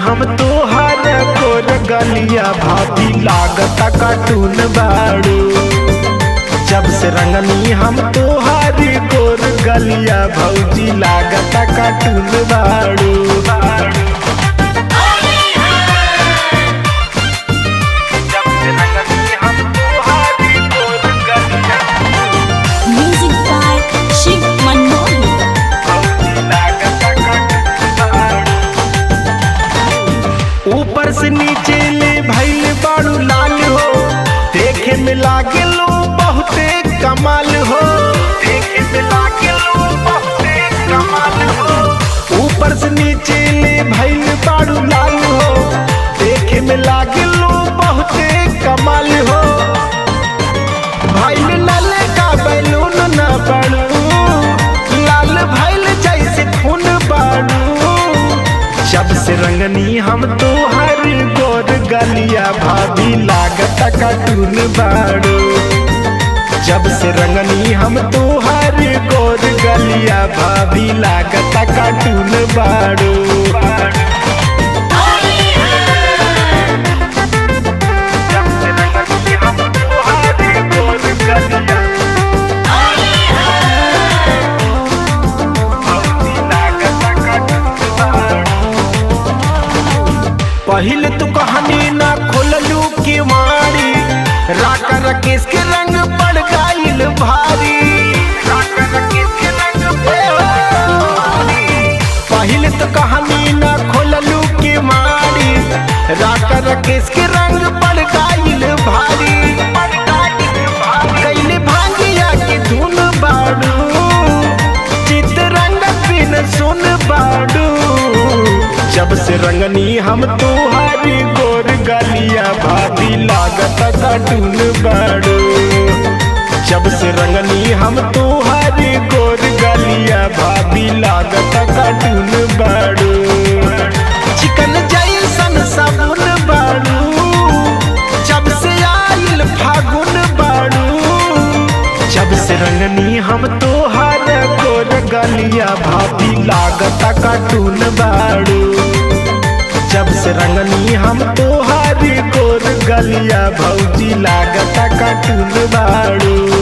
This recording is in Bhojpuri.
हम तोहार गोर गलिया भाभी लागता कार्टून बाड़ू। जब से रंगनी हम तोहार गोर गलिया भौजी लागता कार्टून बाड़ू। ऊपर से नीचे ले भइल बाड़ू लाल हो, देखे में लागे लो बहुते कमाल हो, देखे में लागे लो बहुते कमाल हो। ऊपर से नीचे ले भइल बाड़ू लाल हो, देखे में लागे लो बहुते कमाल हो। भइल लाल का बैलून न बाड़ू, लाल भइल जैसे खून बाड़ू। जब से रंगनी हम तोहार गोर गलिया भाभी लागता कार्टून बाड़ू। जब से रंगनी हम तोहार गोर गलिया भाभी लागता कार्टून बाड़ू। पहले तो कहानी ना खोललू की मारी, राका रकेश के रंग पड़ गइल भारी। पहले तो कहानी ना खोललू की मारी, राका रकेश के रंग पड़ गइल भारी। कैले भांगिया की धुन बाड़ू, चित्ररंग बिन सुन बाड़ू। जब से रंगनी हम तोहार गोर गलिया भाभी लागता कार्टून बाड़ू। जब से रंगनी हम तोहार गोर गलिया भाभी लागता कार्टून बाड़ू। चिकन जैसन साबुन बाड़ू, जब से आइल फागुन बाड़ू। जब से रंगनी हम तोहार गोर गलिया भाभी लागता कार्टून बाड़ू। जब से रंगनी हम तोहार गोर गलिया भौजी लागता कार्टून बाड़ू।